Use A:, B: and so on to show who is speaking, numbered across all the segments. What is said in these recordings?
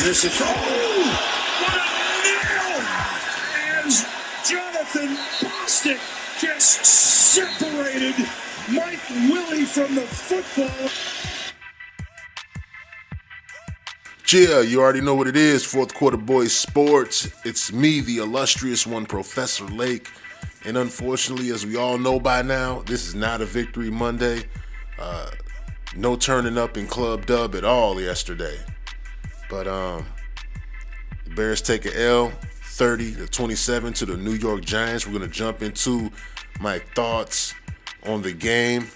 A: position. Oh! What a nail! As Jonathan Bostic just separated Mike Willie from the football.
B: Yeah, you already know what it is. Fourth Quarter Boyz Sports. It's me, the illustrious one, Professor Lake. And unfortunately, as we all know by now, this is not a Victory Monday. No turning up in Club Dub at all yesterday. But the Bears take an L, 30-27 to the New York Giants. We're going to jump into my thoughts on the game.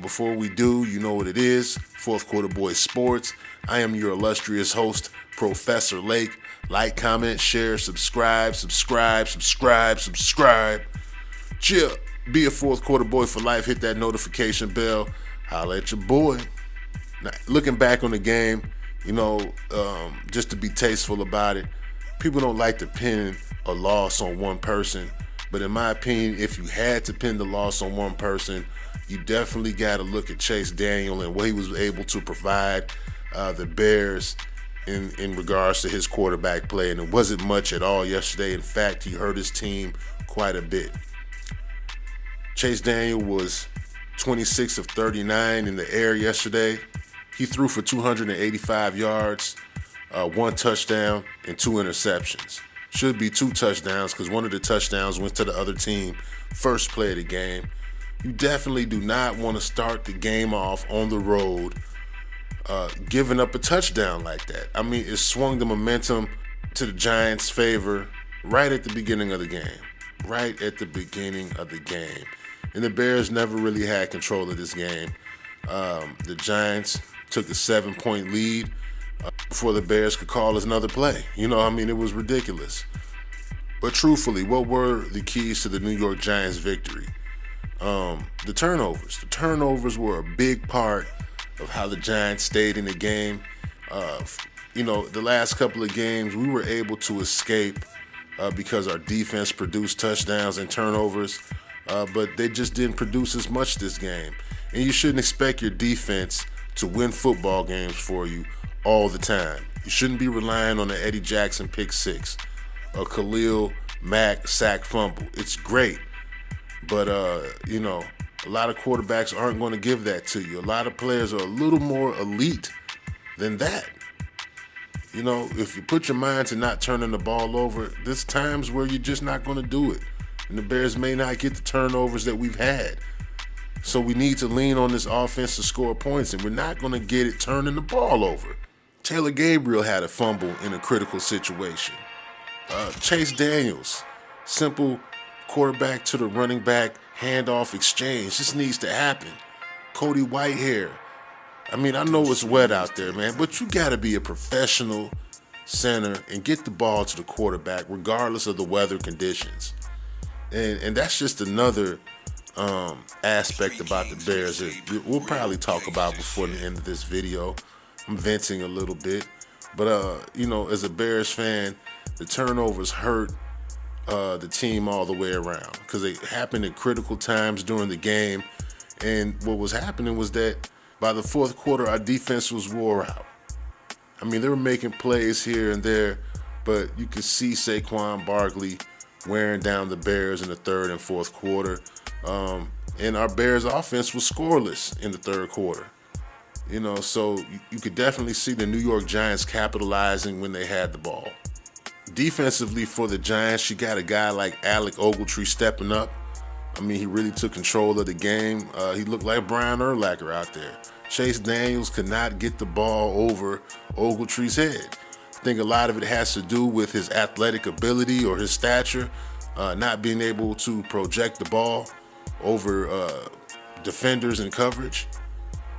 B: Before we do, you know what it is. Fourth Quarter Boyz Sports. I am your illustrious host, Professor Lake. Like, comment, share, subscribe. Chill. Be a fourth quarter boy for life. Hit that notification bell. Holla at your boy. Now, looking back on the game, just to be tasteful about it, people don't like to pin a loss on one person. But in my opinion, if you had to pin the loss on one person, you definitely got to look at Chase Daniel and what he was able to provide the Bears in regards to his quarterback play. And it wasn't much at all yesterday. In fact, he hurt his team quite a bit. Chase Daniel was 26 of 39 in the air yesterday. He threw for 285 yards, 1 touchdown, and 2 interceptions. Should be 2 touchdowns because one of the touchdowns went to the other team first play of the game. You definitely do not want to start the game off on the road giving up a touchdown like that. I mean, it swung the momentum to the Giants' favor right at the beginning of the game. And the Bears never really had control of this game. The Giants took a 7-point lead before the Bears could call another play. It was ridiculous. But truthfully, what were the keys to the New York Giants' victory? The turnovers. The turnovers were a big part of how the Giants stayed in the game. The last couple of games, we were able to escape because our defense produced touchdowns and turnovers, but they just didn't produce as much this game. And you shouldn't expect your defense to win football games for you all the time. You shouldn't be relying on the Eddie Jackson pick six, a Khalil Mack sack fumble. It's great, but a lot of quarterbacks aren't going to give that to you. A lot of players are a little more elite than that. If you put your mind to not turning the ball over, there's times where you're just not going to do it. And the Bears may not get the turnovers that we've had. So we need to lean on this offense to score points, and we're not going to get it turning the ball over. Taylor Gabriel had a fumble in a critical situation. Chase Daniels, simple quarterback to the running back handoff exchange. This needs to happen. Cody Whitehair. I know it's wet out there, man, but you got to be a professional center and get the ball to the quarterback regardless of the weather conditions. And that's just another aspect about the Bears that we'll probably talk about before the end of this video. I'm venting a little bit. But, as a Bears fan, the turnovers hurt the team all the way around because they happened at critical times during the game. And what was happening was that by the fourth quarter, our defense was wore out. They were making plays here and there, but you could see Saquon Barkley wearing down the Bears in the third and fourth quarter. And our Bears offense was scoreless in the third quarter. So you could definitely see the New York Giants capitalizing when they had the ball. Defensively for the Giants, you got a guy like Alec Ogletree stepping up. He really took control of the game. He looked like Brian Urlacher out there. Chase Daniels could not get the ball over Ogletree's head. I think a lot of it has to do with his athletic ability or his stature, not being able to project the ball over defenders in coverage.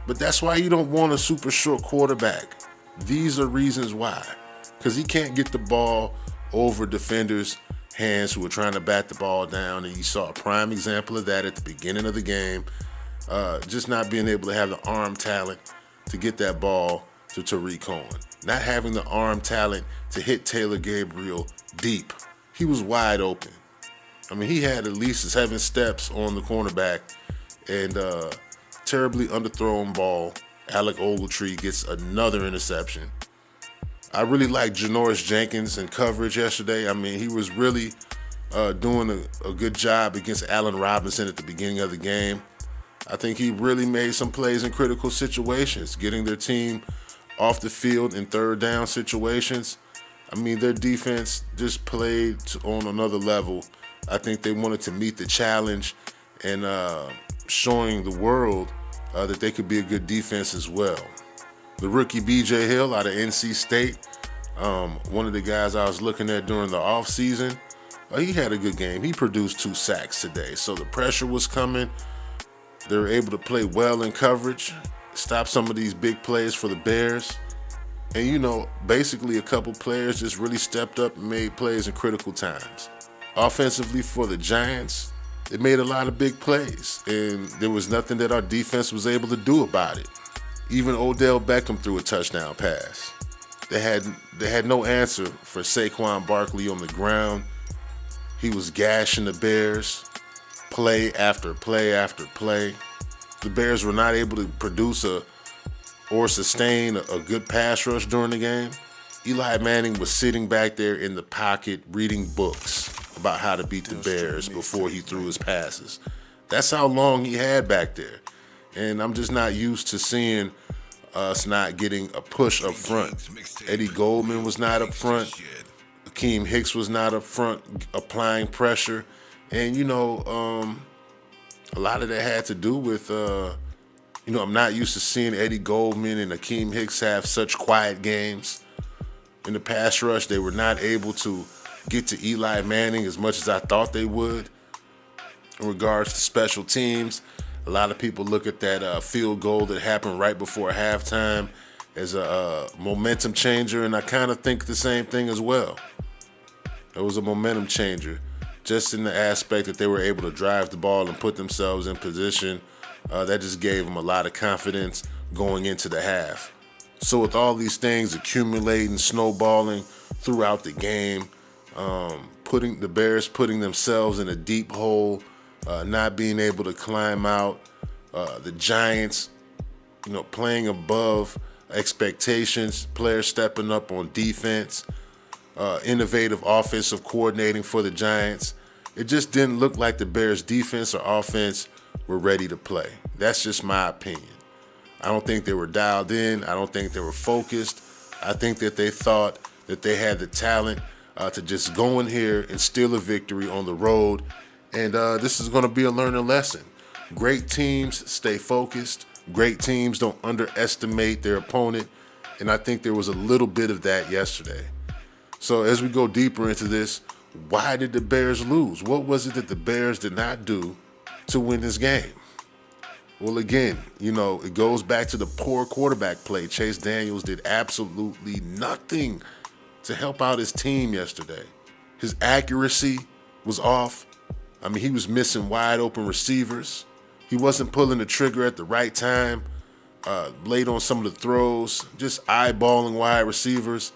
B: But that's why you don't want a super short quarterback. These are reasons why. Because he can't get the ball over defenders' hands who are trying to bat the ball down. And you saw a prime example of that at the beginning of the game. Just not being able to have the arm talent to get that ball to Tariq Cohen. Not having the arm talent to hit Taylor Gabriel deep. He was wide open. He had at least 7 steps on the cornerback. And terribly underthrown ball. Alec Ogletree gets another interception. I really liked Janoris Jenkins in coverage yesterday. I mean, he was really doing a good job against Allen Robinson at the beginning of the game. I think he really made some plays in critical situations, getting their team off the field in third down situations. I mean, their defense just played on another level. I think they wanted to meet the challenge and showing the world that they could be a good defense as well. The rookie B.J. Hill out of NC State, one of the guys I was looking at during the offseason, he had a good game. He produced 2 sacks today. So the pressure was coming. They were able to play well in coverage, stop some of these big plays for the Bears. And, you know, basically a couple players just really stepped up and made plays in critical times. Offensively for the Giants, they made a lot of big plays, and there was nothing that our defense was able to do about it. Even Odell Beckham threw a touchdown pass. They had no answer for Saquon Barkley on the ground. He was gashing the Bears. Play after play after play. The Bears were not able to produce or sustain a good pass rush during the game. Eli Manning was sitting back there in the pocket reading books about how to beat the Bears before he threw his passes. That's how long he had back there. And I'm just not used to seeing us not getting a push up front. Eddie Goldman was not up front. Akeem Hicks was not up front applying pressure. And, you know, a lot of that had to do with, you know, I'm not used to seeing Eddie Goldman and Akeem Hicks have such quiet games. In the pass rush, they were not able to get to Eli Manning as much as I thought they would. In regards to special teams, a lot of people look at that field goal that happened right before halftime as a momentum changer, and I kind of think the same thing as well. It was a momentum changer, just in the aspect that they were able to drive the ball and put themselves in position. That just gave them a lot of confidence going into the half. So with all these things accumulating, snowballing throughout the game, putting the Bears putting themselves in a deep hole, not being able to climb out, the Giants, you know, playing above expectations, players stepping up on defense, innovative offensive coordinating for the Giants. It just didn't look like the Bears' defense or offense were ready to play. That's just my opinion. I don't think they were dialed in. I don't think they were focused. I think that they thought that they had the talent to just go in here and steal a victory on the road. And this is going to be a learning lesson. Great teams stay focused. Great teams don't underestimate their opponent. And I think there was a little bit of that yesterday. So as we go deeper into this, why did the Bears lose? What was it that the Bears did not do to win this game? Well, again, you know, it goes back to the poor quarterback play. Chase Daniels did absolutely nothing to help out his team yesterday. His accuracy was off. I mean, he was missing wide open receivers. He wasn't pulling the trigger at the right time, late on some of the throws, just eyeballing wide receivers.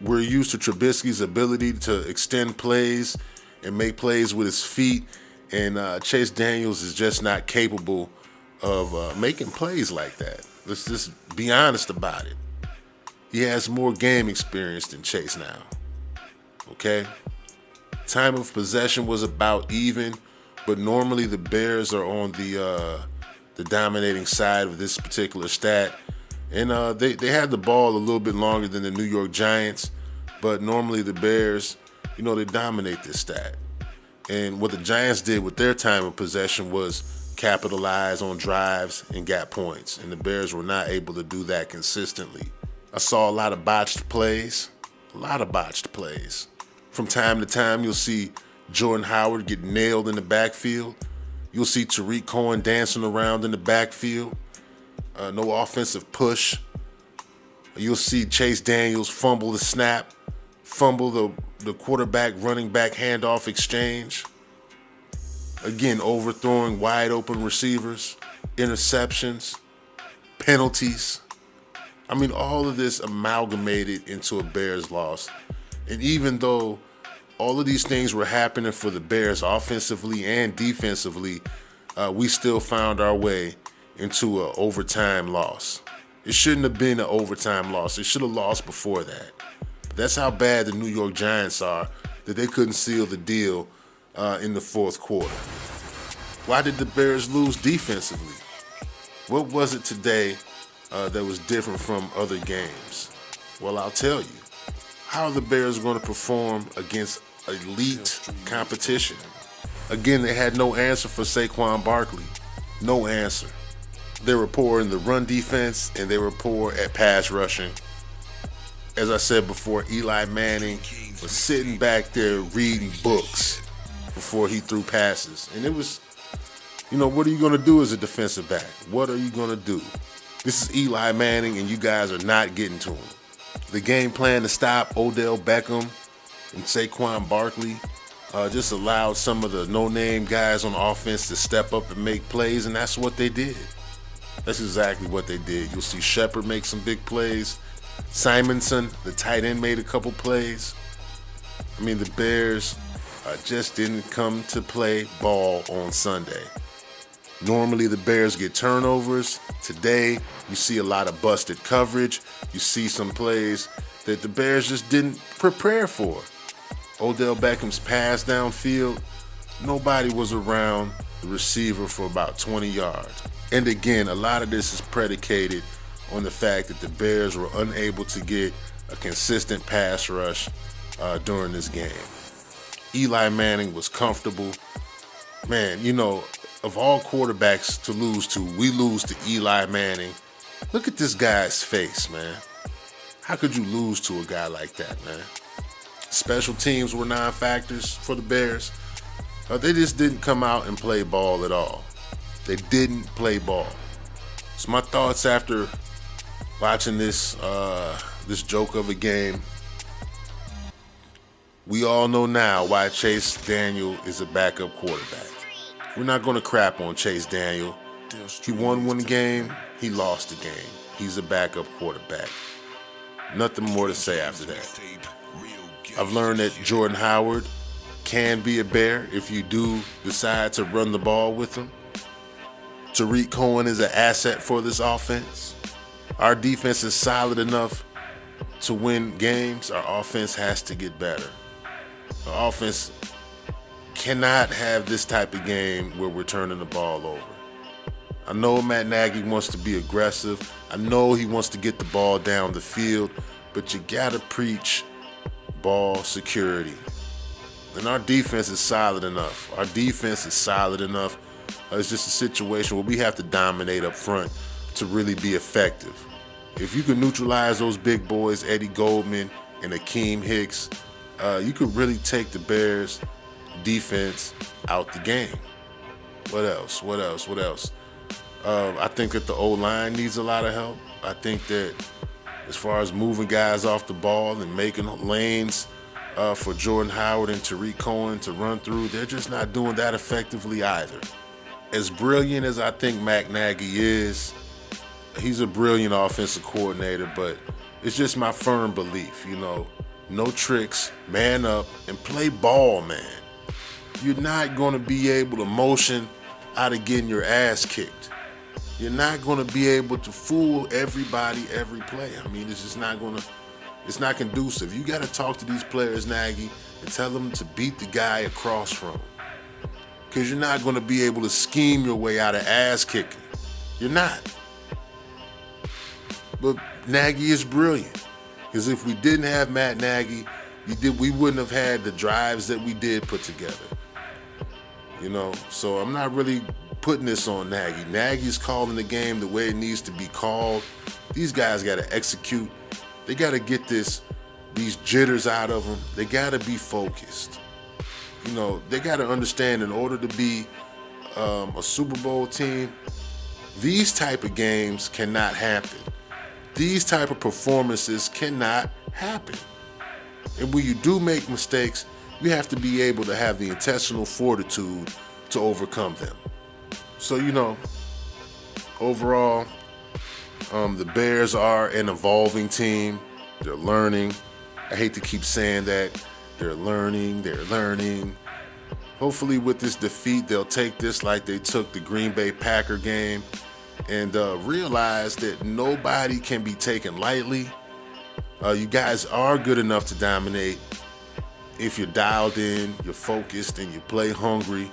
B: We're used to Trubisky's ability to extend plays and make plays with his feet, and Chase Daniels is just not capable of making plays like that. Let's just be honest about it. He has more game experience than Chase now. Okay? Time of possession was about even, but normally the Bears are on the dominating side of this particular stat. And they had the ball a little bit longer than the New York Giants, but normally the Bears, you know, they dominate this stat. And what the Giants did with their time of possession was capitalize on drives and got points. And the Bears were not able to do that consistently. I saw a lot of botched plays. From time to time, you'll see Jordan Howard get nailed in the backfield. You'll see Tariq Cohen dancing around in the backfield. No offensive push. You'll see Chase Daniels fumble the snap, fumble the quarterback running back handoff exchange. Again, overthrowing wide open receivers, interceptions, penalties. I mean, all of this amalgamated into a Bears loss. And even though all of these things were happening for the Bears offensively and defensively, we still found our way into an overtime loss. It shouldn't have been an overtime loss. They should have lost before that. That's how bad the New York Giants are, that they couldn't seal the deal in the fourth quarter. Why did the Bears lose defensively? What was it today that was different from other games? Well, I'll tell you. How are the Bears going to perform against elite competition? Again, they had no answer for Saquon Barkley. No answer. They were poor in the run defense, and they were poor at pass rushing. As I said before, Eli Manning was sitting back there reading books before he threw passes. And it was, what are you going to do as a defensive back? What are you going to do? This is Eli Manning, and you guys are not getting to him. The game plan to stop Odell Beckham and Saquon Barkley just allowed some of the no-name guys on offense to step up and make plays, and that's what they did. That's exactly what they did. You'll see Shepard make some big plays. Simonson, the tight end, made a couple plays. I mean, the Bears just didn't come to play ball on Sunday. Normally, the Bears get turnovers. Today, you see a lot of busted coverage. You see some plays that the Bears just didn't prepare for. Odell Beckham's pass downfield, nobody was around the receiver for about 20 yards. And again, a lot of this is predicated on the fact that the Bears were unable to get a consistent pass rush during this game. Eli Manning was comfortable. Man, of all quarterbacks to lose to, we lose to Eli Manning. Look at this guy's face, man. How could you lose to a guy like that, man? Special teams were non-factors for the Bears. They just didn't come out and play ball at all. They didn't play ball. So my thoughts after watching this joke of a game. We all know now why Chase Daniel is a backup quarterback. We're not going to crap on Chase Daniel. He won one game, he lost a game. He's a backup quarterback. Nothing more to say after that. I've learned that Jordan Howard can be a Bear if you do decide to run the ball with him. Tariq Cohen is an asset for this offense. Our defense is solid enough to win games. Our offense has to get better. Our offense cannot have this type of game where we're turning the ball over. I know Matt Nagy wants to be aggressive. I know he wants to get the ball down the field, but you gotta preach ball security. And our defense is solid enough. It's just a situation where we have to dominate up front to really be effective. If you can neutralize those big boys, Eddie Goldman and Akeem Hicks, you could really take the Bears defense out the game. What else? I think that the O-line needs a lot of help. I think that as far as moving guys off the ball and making lanes for Jordan Howard and Tariq Cohen to run through, they're just not doing that effectively either. As brilliant as I think Matt Nagy is, he's a brilliant offensive coordinator, but it's just my firm belief, no tricks, man up, and play ball, man. You're not going to be able to motion out of getting your ass kicked. You're not going to be able to fool everybody every play. I mean, it's not conducive. You got to talk to these players, Nagy, and tell them to beat the guy across from them. Because you're not going to be able to scheme your way out of ass kicking. You're not. But Nagy is brilliant. Because if we didn't have Matt Nagy, we wouldn't have had the drives that we did put together. So I'm not really putting this on Nagy. Nagy's calling the game the way it needs to be called. These guys got to execute. They got to get these jitters out of them. They got to be focused. They got to understand in order to be a Super Bowl team, these type of games cannot happen. These type of performances cannot happen. And when you do make mistakes, you have to be able to have the intestinal fortitude to overcome them. So, overall, the Bears are an evolving team. They're learning. I hate to keep saying that. They're learning. Hopefully with this defeat, they'll take this like they took the Green Bay Packer game and realize that nobody can be taken lightly. You guys are good enough to dominate if you're dialed in, you're focused, and you play hungry.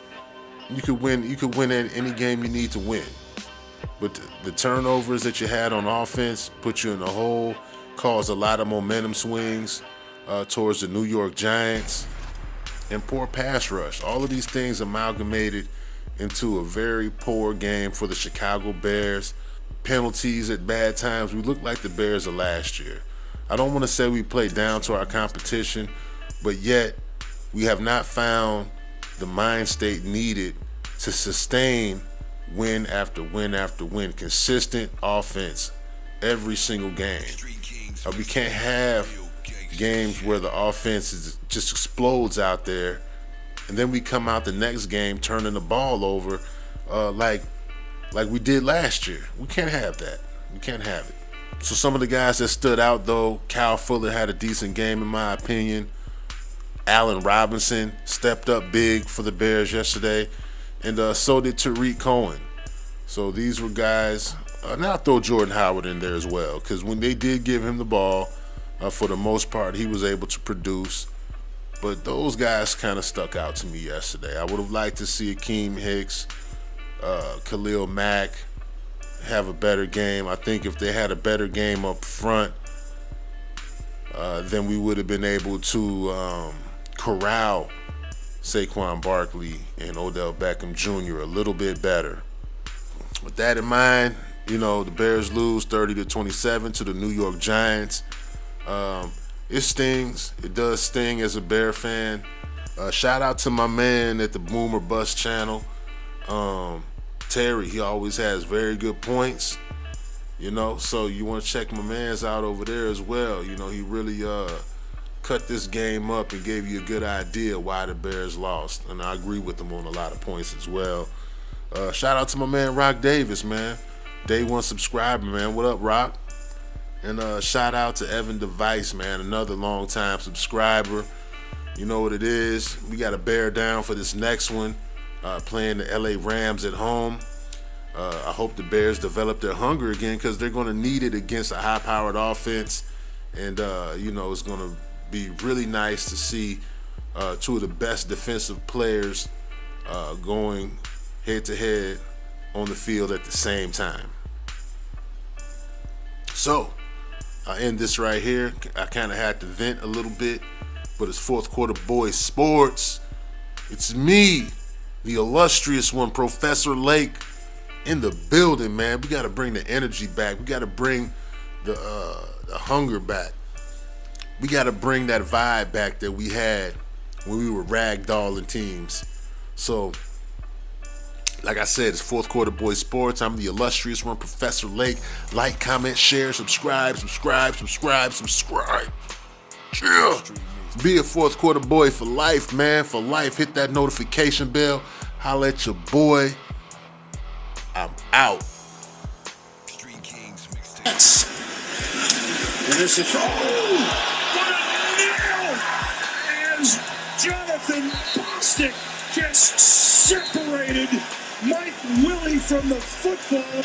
B: You could win. You could win any game you need to win. But the turnovers that you had on offense put you in a hole, caused a lot of momentum swings towards the New York Giants, and poor pass rush. All of these things amalgamated into a very poor game for the Chicago Bears. Penalties at bad times. We look like the Bears of last year. I don't want to say we played down to our competition, but yet we have not found the mind state needed to sustain win after win after win, consistent offense every single game. We can't have games where the offense just explodes out there, and then we come out the next game turning the ball over like we did last year. We can't have that. We can't have it. So some of the guys that stood out, though, Kyle Fuller had a decent game in my opinion. Allen Robinson stepped up big for the Bears yesterday, and so did Tariq Cohen. So these were guys, and I'll throw Jordan Howard in there as well, because when they did give him the ball, for the most part, he was able to produce. But those guys kind of stuck out to me yesterday. I would have liked to see Akeem Hicks, Khalil Mack have a better game. I think if they had a better game up front, then we would have been able to corral Saquon Barkley and Odell Beckham Jr. a little bit better. With that in mind, the Bears lose 30-27 to the New York Giants. It stings. It does sting as a Bear fan. Shout out to my man at the Boomer Bust channel, Terry. He always has very good points. So you want to check my man's out over there as well. He really cut this game up and gave you a good idea why the Bears lost. And I agree with him on a lot of points as well. Shout out to my man Rock Davis, man. Day one subscriber, man. What up, Rock? And shout out to Evan Device, man. Another long-time subscriber. You know what it is. We got to bear down for this next one. Playing the LA Rams at home. I hope the Bears develop their hunger again, because they're going to need it against a high-powered offense. And, it's going to be really nice to see two of the best defensive players going head-to-head on the field at the same time. So, I end this right here. I kind of had to vent a little bit, but it's fourth quarter Boyz Sports. It's me, the illustrious one, Professor Lake, in the building, man. We got to bring the energy back. We got to bring the hunger back. We got to bring that vibe back that we had when we were ragdolling teams. So, like I said, it's fourth quarter Boyz Sports. I'm the illustrious one, Professor Lake. Like, comment, share, subscribe. Yeah. Be a fourth quarter boy for life, man. For life. Hit that notification bell. Holla at your boy. I'm out.
A: Yes. And this is what a nail! As Jonathan Bostic just separated Mike Willie from the football.